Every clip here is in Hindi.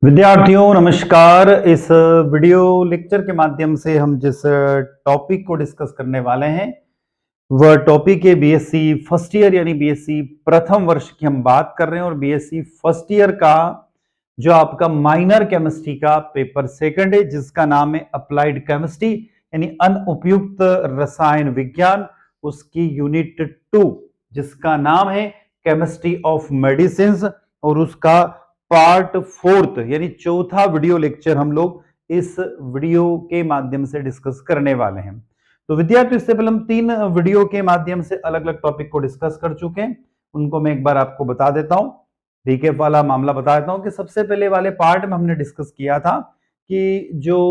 विद्यार्थियों नमस्कार। इस वीडियो लेक्चर के माध्यम से हम जिस टॉपिक को डिस्कस करने वाले हैं वह टॉपिक है बीएससी फर्स्ट ईयर यानी बीएससी प्रथम वर्ष की हम बात कर रहे हैं। और बीएससी फर्स्ट ईयर का जो आपका माइनर केमिस्ट्री का पेपर सेकंड है जिसका नाम है अप्लाइड केमिस्ट्री यानी अनुपयुक्त रसायन विज्ञान, उसकी यूनिट 2 जिसका नाम है केमिस्ट्री ऑफ मेडिसिन और उसका पार्ट फोर्थ यानी चौथा वीडियो लेक्चर हम लोग इस वीडियो के माध्यम से डिस्कस करने वाले हैं। तो विद्यार्थियों इससे पहले हम 3 वीडियो के माध्यम से अलग अलग टॉपिक को डिस्कस कर चुके हैं, उनको मैं एक बार आपको बता देता हूं। रिकैप वाला मामला बता देता हूं कि सबसे पहले वाले पार्ट में हमने डिस्कस किया था कि जो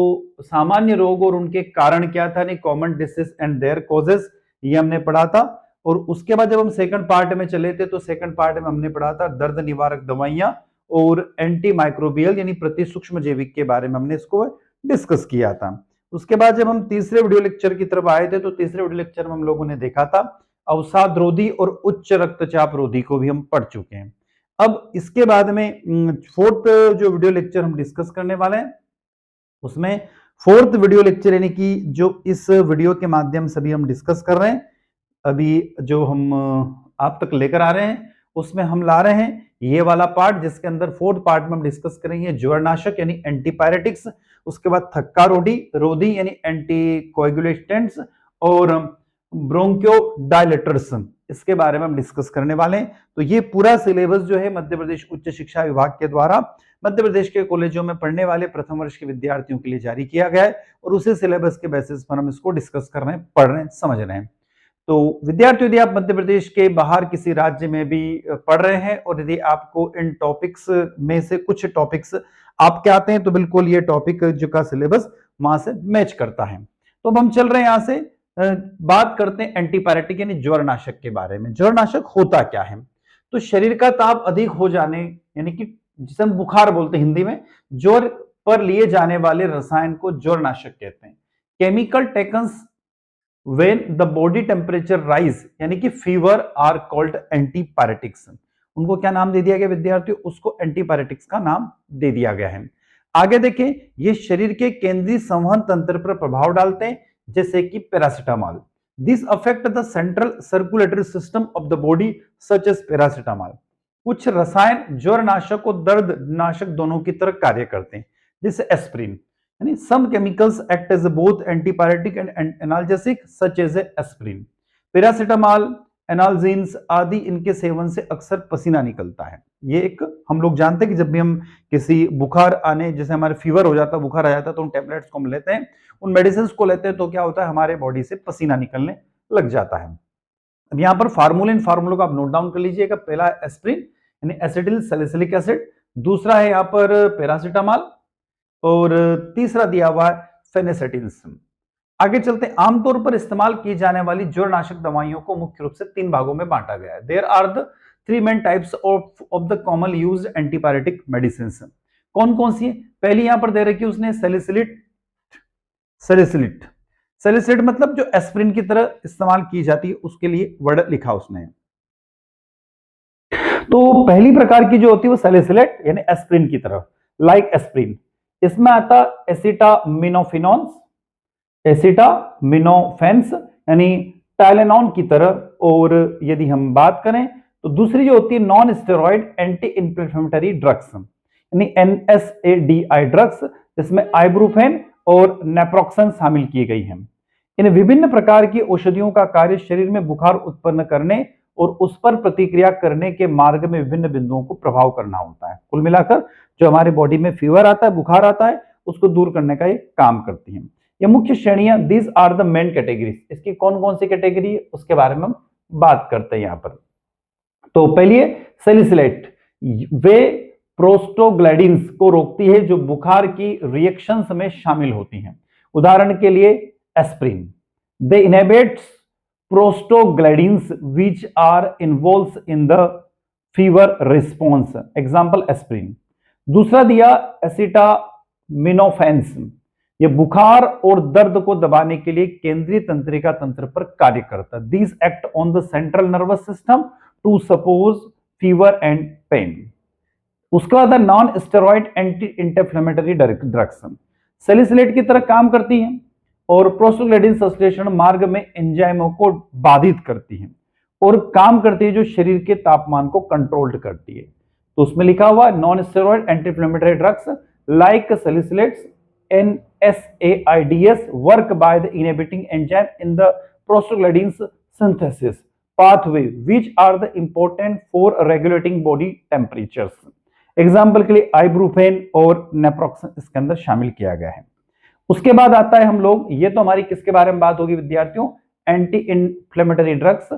सामान्य रोग और उनके कारण क्या था, नहीं common disease and their causes, ये हमने पढ़ा था। और उसके बाद जब हम सेकंड पार्ट में चले थे तो सेकंड पार्ट में हमने पढ़ा था दर्द निवारक दवाइयां और एंटी माइक्रोबियल यानी प्रति सूक्ष्म जैविक के बारे में हमने इसको डिस्कस किया था। उसके बाद जब हम तीसरे वीडियो लेक्चर की तरफ आए थे तो तीसरे वीडियो लेक्चर में हम लोगों ने देखा था अवसाद रोधी और उच्च रक्तचाप रोधी को भी हम पढ़ चुके हैं। अब इसके बाद में फोर्थ जो वीडियो लेक्चर हम डिस्कस करने वाले हैं उसमें फोर्थ वीडियो लेक्चर यानी कि जो इस वीडियो के माध्यम से भी हम डिस्कस कर रहे हैं, अभी जो हम आप तक लेकर आ रहे हैं उसमें हम ला रहे हैं ये वाला पार्ट जिसके अंदर फोर्थ पार्ट में हम डिस्कस करेंगे ज्वरनाशक यानी एंटीपायरेटिक्स, उसके बाद थक्का रोधी रोधी यानी एंटी कोएगुलेटेंट्स और ब्रोंकियोडायलेटर्स, इसके बारे में हम डिस्कस करने वाले हैं। तो ये पूरा सिलेबस जो है मध्य प्रदेश उच्च शिक्षा विभाग के द्वारा मध्य प्रदेश के कॉलेजों में पढ़ने वाले प्रथम वर्ष के विद्यार्थियों के लिए जारी किया गया है और उसी सिलेबस के बेसिस पर हम इसको डिस्कस कर रहे हैं, पढ़ रहे हैं, समझ रहे हैं। तो विद्यार्थियों यदि आप मध्य प्रदेश के बाहर किसी राज्य में भी पढ़ रहे हैं और यदि आपको इन टॉपिक्स में से कुछ टॉपिक्स आपके आते हैं तो बिल्कुल ये टॉपिक जो का सिलेबस वहां से मैच करता है। तो अब हम चल रहे हैं यहां से बात करते हैं एंटीपायरेटिक यानी ज्वरनाशक के बारे में। ज्वरनाशक होता क्या है? तो शरीर का ताप अधिक हो जाने यानी कि जिसे हम बुखार बोलते हैं हिंदी में, ज्वर पर लिए जाने वाले रसायन को ज्वरनाशक कहते हैं। Chemical taken when the body temperature rise यानी कि फीवर आर कॉल्ड एंटीपायरेटिक्स। उनको क्या नाम दे दिया गया विद्यार्थियों? उसको एंटीपायरेटिक्स का नाम दे दिया गया है। आगे देखें, ये शरीर के केंद्रीय संवहन तंत्र पर प्रभाव डालते हैं जैसे कि paracetamol. This affect the central circulatory system of the body such as paracetamol. कुछ रसायन ज्वरनाशक और दर्द नाशक दोनों की तरह कार्य करते हैं जैसे एस्प्रिन। यानी some chemicals act as both antipyretic and analgesic such as aspirin, paracetamol, analgins आदि इनके सेवन से अक्सर पसीना निकलता है। ये एक हम लोग जानते हैं कि जब भी हम किसी बुखार आने जैसे हमारे फीवर हो जाता है, बुखार आ जाता है तो उन टेबलेट्स को हम लेते हैं, उन मेडिसिन को लेते हैं तो क्या होता है हमारे बॉडी से पसीना निकलने लग जाता है। अब यहाँ पर फार्मूलों को आप नोट डाउन कर लीजिएगा। पहला एस्प्रिन यानी एसिटिल सैलिसिलिक एसिड, दूसरा है यहाँ पर पैरासिटामॉल और तीसरा दिया हुआ है फेनेसेटिन। आगे चलते हैं। आमतौर पर इस्तेमाल की जाने वाली ज्वरनाशक दवाइयों को मुख्य रूप से 3 भागों में बांटा गया है। There are the 3 main types of the common used antipyretic medicine. कौन कौन सी है? पहली यहां पर दे रखी है उसने सैलिसिलिट। सैलिसिलिट मतलब जो एस्प्रिन की तरह इस्तेमाल की जाती है उसके लिए वर्ड लिखा उसने। तो पहली प्रकार की जो होती है वो सैलिसिलेट यानी एस्प्रिन की तरह, लाइक एस्प्रिन। इसमें आता एसिटामिनोफेनॉन्स, एसिटामिनोफेंस यानी टाइलेनॉन की तरह। और यदि हम बात करें तो दूसरी जो होती है non steroid anti inflammatory drugs यानी एनएसएडीआई ड्रग्स, जिसमें आइब्रूफेन और नेप्रोक्सन शामिल की गई हैं। इन विभिन्न प्रकार की औषधियों का कार्य शरीर में बुखार उत्पन्न करने और उस पर प्रतिक्रिया करने के मार्ग में विभिन्न बिंदुओं को प्रभाव करना होता है। कुल मिलाकर जो हमारे बॉडी में फीवर आता है, बुखार आता है, उसको दूर करने का ये काम करती हैं। ये मुख्य श्रेणियां, these are the main categories. इसकी कौन कौन सी कैटेगरी है उसके बारे में हम बात करते हैं यहाँ पर। तो पहली है सैलिसिलेट, वे प्रोस्टोग्लैंडिन्स को रोकती है जो बुखार की रिएक्शंस में शामिल होती हैं। उदाहरण के लिए aspirin, they inhibits prostaglandins which are involves in the fever response, example aspirin. दूसरा दिया एसिटामिनोफेंस, ये बुखार और दर्द को दबाने के लिए केंद्रीय तंत्रिका तंत्र पर कार्य करता है। This act on the central nervous system to suppress fever and pain. उसके बाद non steroid anti inflammatory drugs salicylate की तरह काम करती हैं और प्रोस्टाग्लैंडिन संश्लेषण मार्ग में एंजाइमों को बाधित करती हैं और काम करती है जो शरीर के तापमान को कंट्रोल्ड करती है। तो उसमें लिखा हुआ non steroid anti inflammatory drugs like salicylates NSAIDs work by the inhibiting enzyme in the prostaglandin synthesis pathway, which are the important for regulating body temperatures. Example के लिए आइब्रूफेन और नेप्रोक्सन इसके अंदर शामिल किया गया है। उसके बाद आता है हम लोग, ये तो हमारी किसके बारे में बात होगी विद्यार्थियों, anti inflammatory drugs,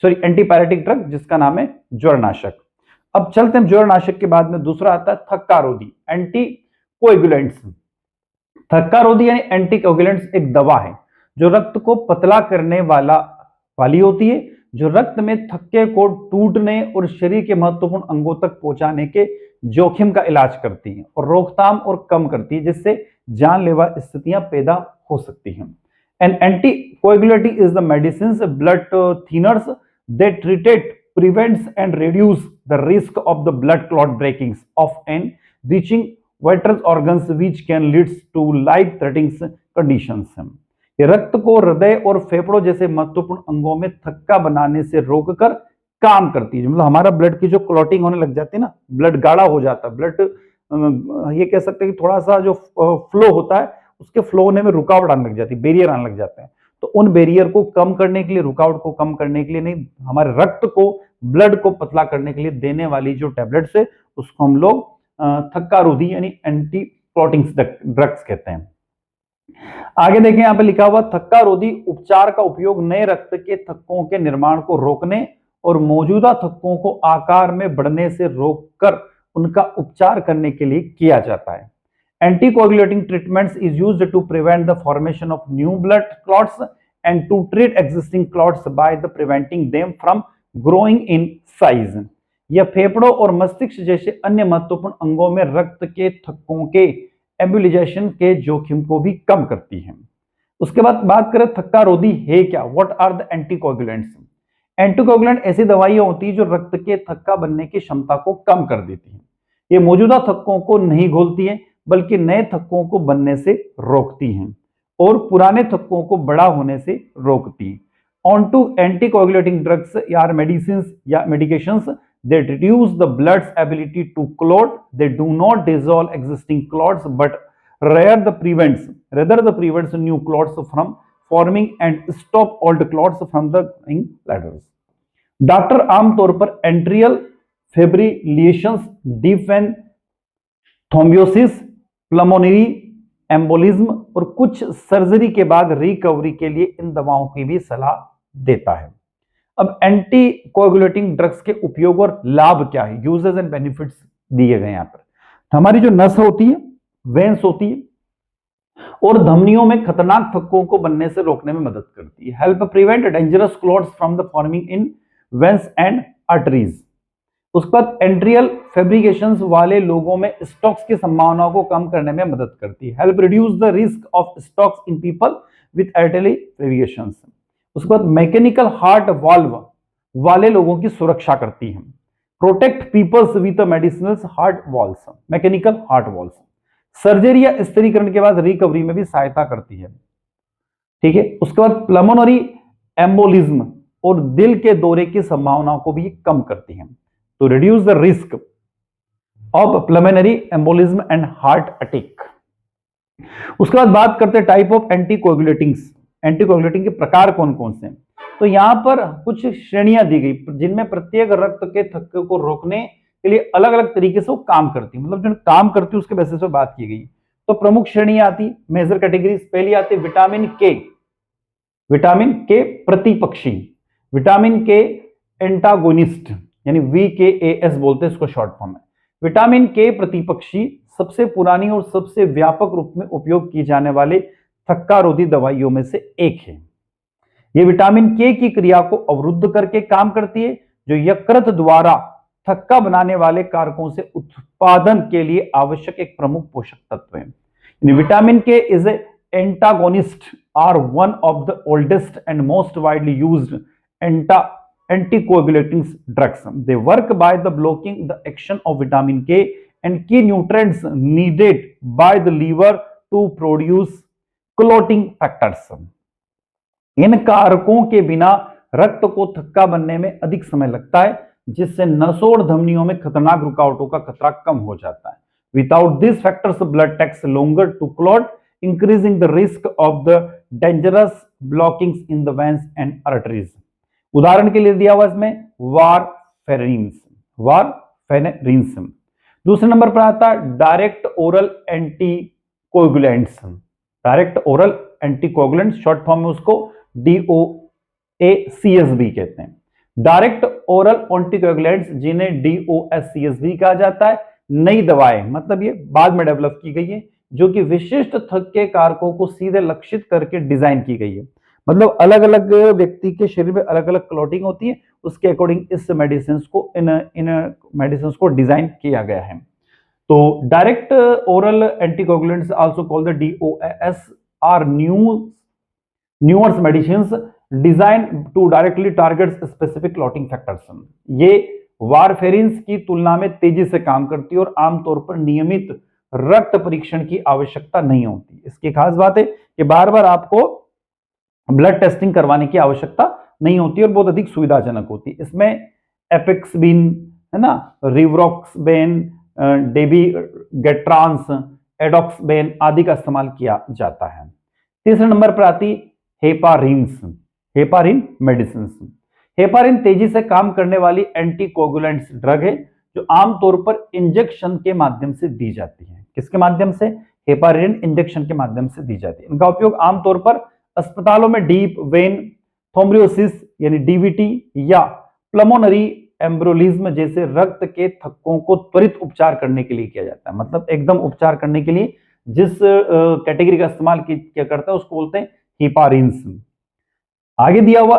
sorry antipyretic drug जिसका नाम है ज्वरनाशक। अब चलते हैं ज्वरनाशक के बाद में दूसरा आता है थक्कारोधी, एंटी कोएगुलेंट्स। थक्कारोधी यानी एंटीकोगुलेंट्स एक दवा है जो रक्त को पतला करने वाली होती है, जो रक्त में थक्के को टूटने और शरीर के महत्वपूर्ण अंगों तक पहुंचाने के जोखिम का इलाज करती है और रोकथाम और कम करती है, जिससे जानलेवा स्थितियां पैदा हो सकती हैं। An anticoagulative is the medicine blood thinners that treated prevents and reduce the risk of the blood clot breakings of and reaching vital organs which can lead to life threatening conditions। ये रक्त को हृदय और फेफड़ों जैसे महत्वपूर्ण अंगों में थक्का बनाने से रोककर काम करती है। मतलब हमारा ब्लड की जो क्लॉटिंग होने लग जाती है ना, ब्लड गाढ़ा हो जाता है, ब्लड ये कह सकते हैं कि थोड़ा सा जो फ्लो होता है उसके फ्लो होने में रुकावट आने लग जाती है, बैरियर आने लग जाते हैं। तो उन बैरियर को कम करने के लिए, रुकावट को कम करने के लिए नहीं, हमारे रक्त को, ब्लड को पतला करने के लिए देने वाली जो टैबलेट्स है उसको हम लोग थक्कारोधी यानी एंटी क्लॉटिंग ड्रग्स कहते हैं। आगे देखें, यहां पे लिखा हुआ थक्कारोधी उपचार का उपयोग नए रक्त के थक्कों के निर्माण को रोकने और मौजूदा थक्कों को आकार में बढ़ने से रोककर उनका उपचार करने के लिए किया जाता है। Anticoagulating treatments is used to prevent the formation of new blood clots and to treat existing clots by the preventing them from growing in size। यह फेफड़ों और मस्तिष्क जैसे अन्य महत्वपूर्ण अंगों में रक्त के थक्कों के एम्बुलाइजेशन के जोखिम को भी कम करती है। उसके बाद बात करें थक्कारोधी है क्या, what are the anticoagulants. Anticoagulant ऐसी दवाइयां होती है जो रक्त के थक्का बनने की क्षमता को कम कर देती है। ये मौजूदा थक्कों को नहीं घोलती है बल्कि नए थक्कों को बनने से रोकती हैं और पुराने थक्कों को बड़ा होने से रोकती हैं। ऑन टू एंटीकोगुलेटिंग ड्रग्स या मेडिसिन या medications that reduce the blood's ability to clot, they do not dissolve existing clots but rather the prevents new clots from forming and stop old clots from the ladders। Doctor आमतौर पर एंट्रियल फिब्रिलेशंस, deep vein thrombosis, pulmonary embolism और कुछ सर्जरी के बाद रिकवरी के लिए इन दवाओं की भी सलाह देता है। अब एंटी कोएगुलेटिंग ड्रग्स के उपयोग और लाभ क्या है, यूजेस एंड बेनिफिट्स दिए गए यहां पर। हमारी जो नस होती है, वेन्स होती है और धमनियों में खतरनाक थक्कों को बनने से रोकने में मदद करती है। Help prevent dangerous clots from the forming in veins and arteries. उसके बाद एंट्रियल फैब्रिकेशंस वाले लोगों में स्टॉक्स की संभावनाओं को कम करने में मदद करती है। Help reduce the risk of strokes in people with artery fabrications. उसके बाद मैकेनिकल हार्ट वाल्व वाले लोगों की सुरक्षा करती है। Protect peoples with medicinal heart valves, mechanical heart valves. Surgery या स्थिरीकरण के बाद रिकवरी में भी सहायता करती है। ठीक है। उसके बाद प्लमोनरी एम्बोलिज्म और दिल के दौरे की संभावनाओं को भी कम करती है, to reduce the risk of pulmonary embolism and heart attack। उसके बाद बात करते हैं टाइप ऑफ एंटीकोगुलेटिंग्स। एंटीकोगुलेटिंग के प्रकार कौन कौन से हैं, तो यहां पर कुछ श्रेणियां दी गई जिनमें प्रत्येक रक्त के थक्के को रोकने के लिए अलग अलग तरीके से वो काम करती है, मतलब जो काम करती है उसके बेसिस पे बात की गई। तो प्रमुख श्रेणियां आती, मेजर कैटेगरीज, पहली आती विटामिन के, विटामिन के प्रतिपक्षी, विटामिन के एंटागोनिस्ट यानी VKAS बोलते हैं इसको शॉर्ट फॉर्म में। विटामिन के प्रतिपक्षी सबसे पुरानी और सबसे व्यापक रूप में उपयोग की जाने वाले थक्कारोधी दवाइयों में से एक है। यह विटामिन के की क्रिया को अवरुद्ध करके काम करती है, जो यकृत द्वारा थक्का बनाने वाले कारकों से उत्पादन के लिए आवश्यक एक प्रमुख पोषक तत्व है। Vitamin K is a antagonist are one of the oldest and most widely used anticoagulating drugs. They work by the blocking the action of vitamin K and key nutrients needed by the liver to produce clotting factors. इन कारकों के बिना रक्त को थक्का बनने में अधिक समय लगता है, जिससे नसों और धमनियों में खतरनाक रुकावटों का खतरा कम हो जाता है. Without these factors, the blood takes longer to clot, increasing the risk of the dangerous blockings in the veins and arteries. उदाहरण के लिए दिया हुआ इसमें वारफेरिन्स. दूसरे नंबर पर आता है direct oral anticoagulants. Direct oral anticoagulants short form में उसको DOACSB कहते हैं. डायरेक्ट ओरल एंटीकोगुलेंट्स जिन्हें DOSCSB कहा जाता है, नई दवाएं, मतलब ये बाद में डेवलप की गई है, जो कि विशिष्ट थक्के कारकों को सीधे लक्षित करके डिजाइन की गई है. मतलब अलग अलग व्यक्ति के शरीर में अलग अलग क्लॉटिंग होती है, उसके अकॉर्डिंग इस मेडिसिन को इन मेडिसिन को डिजाइन किया गया है. तो direct oral anticoagulants also called the DOS are newer medicines design to directly target specific clotting factors. ये वारफेरिन्स की तुलना में तेजी से काम करती है और आमतौर पर नियमित रक्त परीक्षण की आवश्यकता नहीं होती. इसकी खास बात है कि बार बार आपको ब्लड टेस्टिंग करवाने की आवश्यकता नहीं होती और बहुत अधिक सुविधाजनक होती है. इसमें एपेक्सबिन है ना, रिवरोक्सबेन, डेबिगेट्रांस, एडोक्सबेन आदि का इस्तेमाल किया जाता है. तीसरे नंबर पर आती हेपारिन मेडिसिन. हेपारिन तेजी से काम करने वाली एंटीकोगुलेंट्स ड्रग है, जो आमतौर पर इंजेक्शन के माध्यम से दी जाती है. किसके माध्यम से? हेपारिन इंजेक्शन के माध्यम से दी जाती है. इनका उपयोग आमतौर पर अस्पतालों में डीप वेन थ्रोम्बोसिस यानी डीवीटी या प्लमोनरी एम्ब्रोलिज्म जैसे रक्त के थक्कों को त्वरित उपचार करने के लिए किया जाता है. मतलब एकदम उपचार करने के लिए जिस कैटेगरी का इस्तेमाल किया करता है उसको बोलते हैं हेपारिन्स. आगे दिया हुआ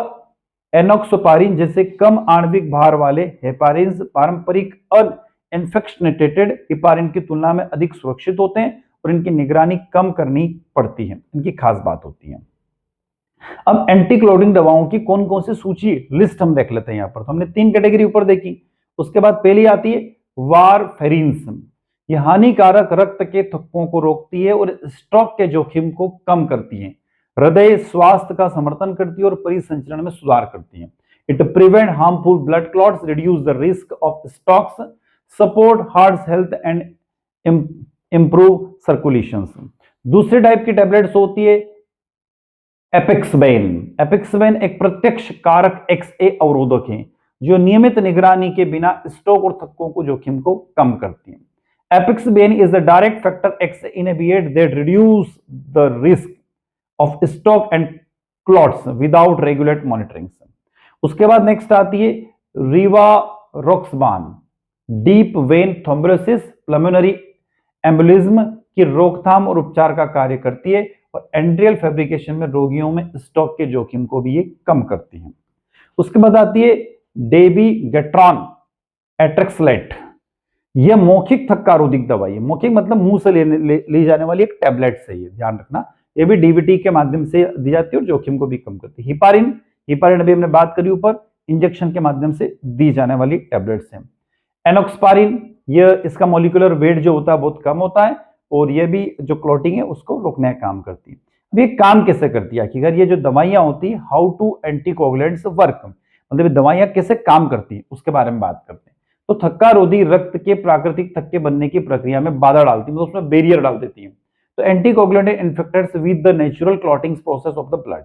एनॉक्सोपारिन जैसे कम आणविक भार वाले हेपारिन्स पारंपरिक अनइन्फेक्शनेटेड हेपारिन की तुलना में अधिक सुरक्षित होते हैं और इनकी निगरानी कम करनी पड़ती है. इनकी खास बात होती है. अब एंटी क्लॉटिंग दवाओं की कौन कौन सी सूची लिस्ट हम देख लेते हैं. यहां पर तो हमने 3 कैटेगरी ऊपर देखी. उसके बाद पहली आती है वारफेरिन्स. यह हानिकारक रक्त के थक्कों को रोकती है और स्ट्रोक के जोखिम को कम करती है, हृदय स्वास्थ्य का समर्थन करती है और परिसंचरण में सुधार करती है. It prevent harmful blood clots, reduce the risk of strokes, support heart health and improve circulation. दूसरे टाइप की टैबलेट्स होती है एपेक्सबेन. एपेक्सबेन एक प्रत्यक्ष कारक XA अवरोधक है जो नियमित निगरानी के बिना स्ट्रोक और थक्कों को जोखिम को कम करती है. Apixaban is the direct factor XA inhibit that reduce the risk of stroke and clots without regulate monitoring. उसके बाद नेक्स्ट आती है rivaroxaban. Deep vein thrombosis, pulmonary embolism की रोकथाम और उपचार का कार्य करती है और एंड्रियल फैब्रिकेशन में रोगियों में स्ट्रोक के जोखिम को भी ये कम करती है. उसके बाद आती है डेबिगेट्रॉन एट्रेक्सलेट. यह मौखिक थक्कारोधक दवाई है. मौखिक मतलब मुंह से ली जाने वाली एक टैबलेट है, ये ध्यान रखना. ये भी डीवीटी के माध्यम से दी जाती है और जोखिम को भी कम करती है. हिपारिन अभी हमने बात करी ऊपर, इंजेक्शन के माध्यम से दी जाने वाली टैबलेट्स है. एनॉक्सपारिन, यह इसका मॉलिक्यूलर वेट जो होता है बहुत कम होता है और यह भी जो क्लॉटिंग है उसको रोकने का काम करती है. अब ये काम कैसे करती है आखिर? ये जो दवाइयां होती है, हाउ टू एंटीकोगुलेंट्स वर्क, मतलब दवाइयां कैसे काम करती है उसके बारे में बात करते हैं. तो थक्कारोधी रक्त के प्राकृतिक थक्के बनने की प्रक्रिया में बाधा डालती है, मतलब उसमें बैरियर डाल देती है. तो anticoagulant infects with the natural clotting process of the blood.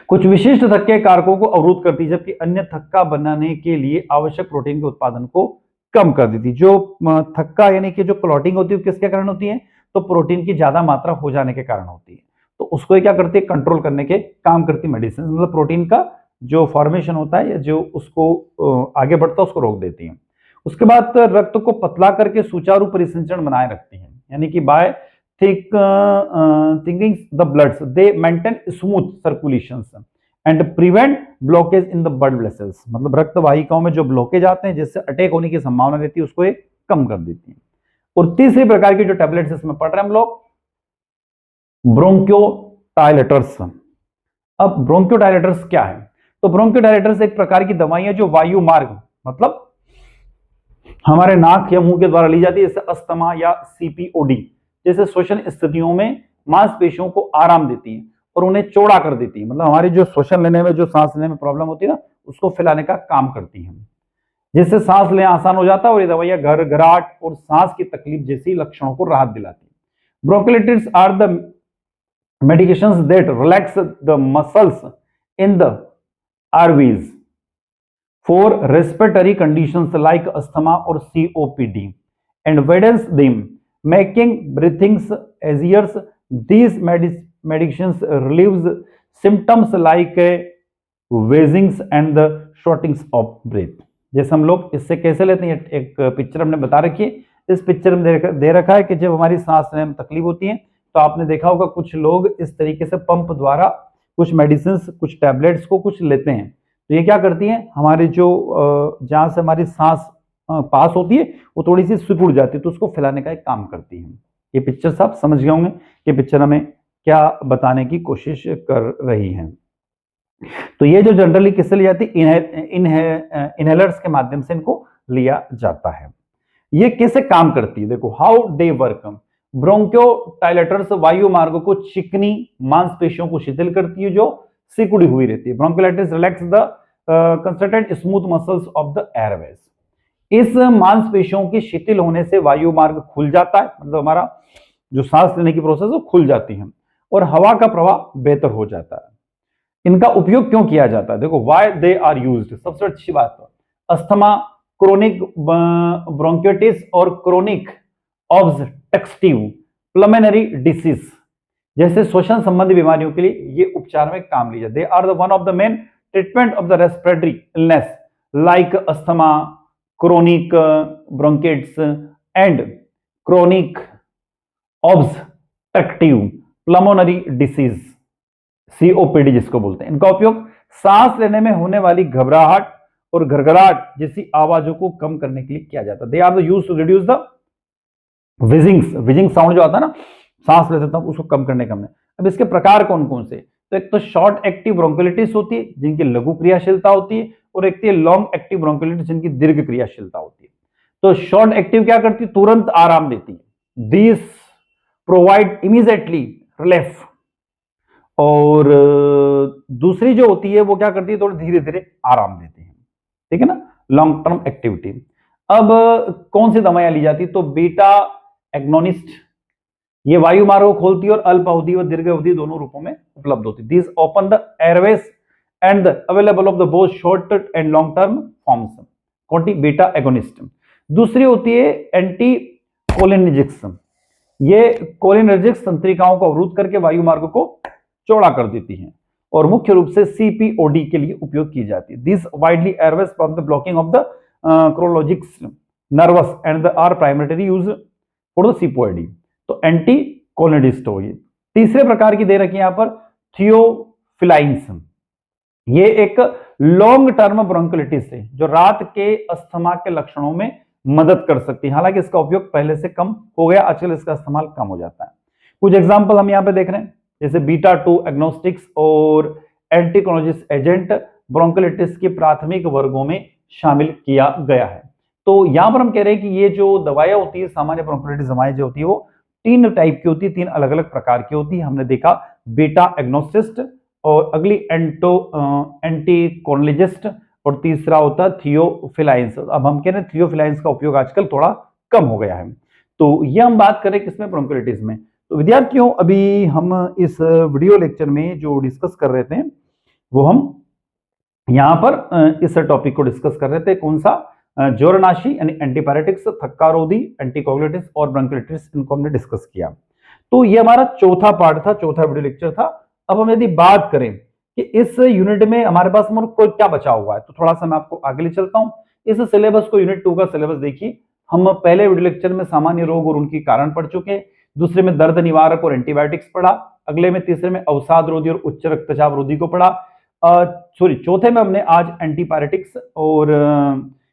कुछ विशिष्ट थक्के कारकों को अवरुद्ध करती है, जबकि अन्य थक्का बनाने के लिए आवश्यक प्रोटीन के उत्पादन को कम कर देती. जो थक्का यानी कि जो क्लॉटिंग होती है किसके कारण होती है? तो प्रोटीन की ज्यादा मात्रा हो जाने के कारण होती है. तो उसको क्या करती है? कंट्रोल करने के काम करती मेडिसिन. मतलब प्रोटीन का जो फॉर्मेशन होता है या जो उसको आगे बढ़ता है उसको रोक देती है. उसके बाद रक्त को पतला करके सुचारू परिसंचरण बनाए रखती है, यानी कि by thinking the bloods they maintain smooth circulation and prevent blockage in the blood vessels. मतलब रक्त वाहिकाओं में जो ब्लॉकेज आते हैं जिससे अटैक होने की संभावना रहती है उसको ये कम कर देती है. और तीसरी प्रकार की जो टैबलेट्स इसमें पढ़ रहे हैं हम लोग, ब्रोंकियोडायलेटर्स. अब ब्रोंकियोडायलेटर्स क्या है? तो ब्रोंकोडायलेटर्स एक प्रकार की दवाई है जो वायु मार्ग, मतलब हमारे नाक या मुंह के द्वारा ली जाती है, जैसे अस्थमा या सीपीओडी जैसे श्वसन स्थितियों में मांसपेशियों को आराम देती है और उन्हें चौड़ा कर देती है, मतलब हमारी जो श्वसन लेने में, जो सांस लेने में प्रॉब्लम होती है ना, उसको फैलाने का काम करती है, जिससे सांस लेना आसान हो जाता है। और ये दवाइयां घरघराहट और सांस की तकलीफ जैसी लक्षणों को राहत दिलाती है। Bronchiolitis are the medications that relax the muscles in the airways for respiratory conditions like asthma or COPD and widens them, making breathing easier. These medications relieves symptoms like wheezing and the shortness of breath. जैसे हम लोग इससे कैसे लेते हैं, एक पिक्चर हमने बता रखी है। इस पिक्चर में दे रखा है कि जब हमारी सांस लेने में तकलीफ होती है तो आपने देखा होगा कुछ लोग इस तरीके से पंप द्वारा कुछ मेडिसिन, कुछ टैबलेट्स को कुछ लेते हैं। तो ये क्या करती हैं, हमारी जो जहां से हमारी सांस पास होती है वो थोड़ी सी सिकुड़ जाती है, तो उसको फैलाने का एक काम करती है। ये पिक्चर आप समझ गए होंगे कि पिक्चर हमें क्या बताने की कोशिश कर रही है। तो ये जो जनरली किससे ली जाती है, इनहेलर्स के माध्यम से इनको लिया जाता है। ये कैसे काम करती है, देखो हाउ दे वर्क। ब्रोंकोडायलेटर्स वायु मार्ग को चिकनी मांसपेशियों को शिथिल करती है जो सिकुड़ी हुई रहती है। Bronchiolitis relax the constructed smooth muscles of the airways. इस मांसपेशियों के शिथिल होने से वायु मार्ग खुल जाता है, मतलब हमारा जो सांस लेने की प्रोसेस है वो खुल जाती है और हवा का प्रवाह बेहतर हो जाता है। इनका उपयोग क्यों किया जाता है, देखो व्हाई दे आर यूज्ड। सबसे अच्छी बात तो अस्थमा, क्रोनिक ब्रोंकिटिस और क्रोनिक ऑब्स्ट्रक्टिव प्लमेनरी डिसीज जैसे श्वसन संबंधी बीमारियों के लिए ये उपचार में काम लिया। They are the one of the main treatment of the respiratory illness like asthma, chronic bronchitis and chronic obstructive pulmonary disease, COPD जिसको बोलते हैं। इनका उपयोग सांस लेने में होने वाली घबराहट और घरघराहट जैसी आवाजों को कम करने के लिए किया जाता है। They are used to reduce the wheezing sound जो आता है ना सांस लेते तब, उसको कम करने का। अब इसके प्रकार कौन कौन से, तो एक तो शॉर्ट एक्टिव ब्रोंकोलाइटिस होती है जिनकी लघु क्रियाशीलता होती है, और एक लॉन्ग एक्टिव ब्रोंकोलाइटिस जिनकी दीर्घ क्रियाशीलता होती है। तो शॉर्ट एक्टिव क्या करती है, तुरंत आराम देती है। This provide immediately relief. और दूसरी जो होती है वो क्या करती है, थोड़ी धीरे धीरे आराम देती है, ठीक है ना, लॉन्ग टर्म एक्टिविटी। अब कौन सी दवाइयां ली जाती, तो बीटा एग्नोनिस्ट, ये वायु मार्ग को खोलती है और अल्प अवधि व दीर्घ अवधि दोनों रूपों में उपलब्ध होती है। This open the Airways and the available of the both short and long term forms. कौन सी, बीटा एगोनिस्ट। दूसरी होती है एंटी कोलिनर्जिक्स, ये कोलिनर्जिक्स तंत्रिकाओं को अवरुद्ध करके वायु मार्ग को चौड़ा कर देती हैं और मुख्य रूप से सीपीओडी के लिए उपयोग की जाती है। This widely airways from the blocking of the cholinergics nervous and the are primary use for the CPOD. तो एंटी कोलिनर्जिस्ट हो गई। तीसरे प्रकार की दे रखी है यहां पर थियोफिलाइंस, ये एक लॉन्ग टर्म ब्रोंकोलाइटिस है जो रात के अस्थमा के लक्षणों में मदद कर सकती है। हालांकि इसका उपयोग पहले से कम हो गया, आजकल इसका इस्तेमाल कम हो जाता है। कुछ एग्जांपल हम यहां पे देख रहे हैं, जैसे बीटा 2 एग्नोस्टिक्स और एंटीकोलिनर्जिक एजेंट ब्रोंकोलाइटिस के प्राथमिक वर्गों में शामिल किया गया है। तो यहां पर हम कह रहे हैं कि ये जो दवाइयां होती है, सामान्य ब्रोंकोलाइटिस दवाएं जो होती है वो 3 टाइप की होती है, 3 अलग अलग प्रकार की होती है। हमने देखा बीटा एग्नोस्टिस्ट, और अगली एंटीकोलिनर्जिस्ट, और तीसरा होता है थियोफिलाइंस। अब हम कह रहे हैं थियोफिलाइंस का उपयोग आजकल थोड़ा कम हो गया है। तो ये हम बात करें किसमें, ब्रोंकोलाइटिस में। तो विद्यार्थियों, अभी हम इस वीडियो लेक्चर में जो डिस्कस कर रहे थे वो हम यहां पर इस टॉपिक को डिस्कस कर रहे थे। कौन सा, जोरनाशी यानी एंटीपायरेटिक्स, थक्कारोधी, एंटीकोगुलेटिव्स और ब्रोंकोलाइटिस, इनको हमने डिस्कस किया। तो ये हमारा चौथा पार्ट था, चौथा वीडियो लेक्चर था। अब हम यदि बात करें कि इस यूनिट में हमारे पास कोई क्या बचा हुआ है, तो थोड़ा सा मैं आपको आगे ले चलता हूं। इस सिलेबस को, यूनिट 2 का सिलेबस देखिए। हम पहले वीडियो लेक्चर में सामान्य रोग और उनके कारण पढ़ चुके हैं, दूसरे में दर्द निवारक और एंटीबायोटिक्स पढ़ा, अगले में तीसरे में अवसाद रोधी और उच्च रक्तचाप रोधी को पढ़ा, चौथे में हमने आज एंटीपायरेटिक्स और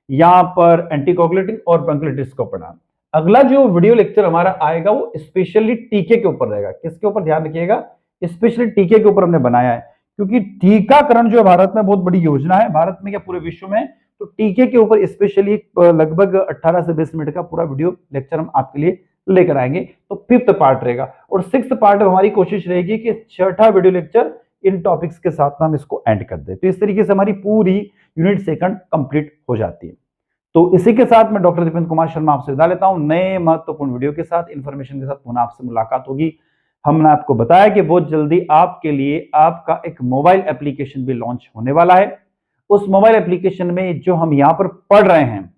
यहां पर एंटीकोगुलेटिव और ब्रोंकोलाइटिस को पढ़ा। अगला जो वीडियो लेक्चर हमारा आएगा वो स्पेशली टीके के ऊपर रहेगा। किसके ऊपर, ध्यान रखिएगा, स्पेशली टीके के ऊपर हमने बनाया है, क्योंकि टीकाकरण जो है भारत में बहुत बड़ी योजना है, भारत में क्या पूरे विश्व में, तो टीके के ऊपर स्पेशली लगभग 18 से 20 मिनट का पूरा वीडियो लेक्चर हम आपके लिए लेकर आएंगे। तो 5th पार्ट रहेगा, और 6th पार्ट में हमारी कोशिश रहेगी कि 6ठा वीडियो लेक्चर इन टॉपिक्स के साथ में हम इसको एंड कर दें। तो इस तरीके से हमारी पूरी यूनिट सेकंड कंप्लीट हो जाती है। तो इसी के साथ मैं डॉक्टर दीपेंद्र कुमार शर्मा आपसे विदा लेता हूं, नए महत्वपूर्ण वीडियो के साथ, इंफॉर्मेशन के साथ पुनः आपसे मुलाकात होगी। हमने आपको बताया कि बहुत जल्दी आपके लिए आपका एक मोबाइल एप्लीकेशन भी लॉन्च होने वाला है। उस मोबाइल एप्लीकेशन में जो हम यहां पर पढ़ रहे हैं,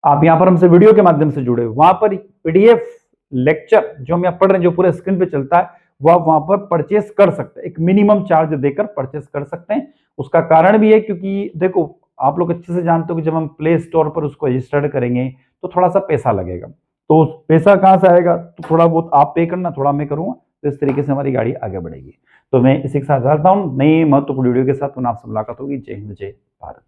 आप यहां पर हमसे वीडियो के माध्यम से जुड़े, वहां पर पीडीएफ लेक्चर जो हम यहां पढ़ रहे हैं, जो पूरे स्क्रीन पे चलता है, वो आप वहां पर परचेस कर सकते हैं, एक मिनिमम चार्ज देकर परचेस कर सकते हैं। उसका कारण भी है क्योंकि देखो, आप लोग अच्छे से जानते हो कि जब हम प्ले स्टोर पर उसको रजिस्टर्ड करेंगे तो थोड़ा सा पैसा लगेगा। तो पैसा कहां से आएगा, तो थोड़ा बहुत आप पे करना, थोड़ा मैं करूंगा, तो इस तरीके से हमारी गाड़ी आगे बढ़ेगी। तो मैं इसी के साथ जाता हूं, नई महत्वपूर्ण वीडियो के साथ पुनः आपसे मुलाकात होगी। जय हिंद, जय भारत।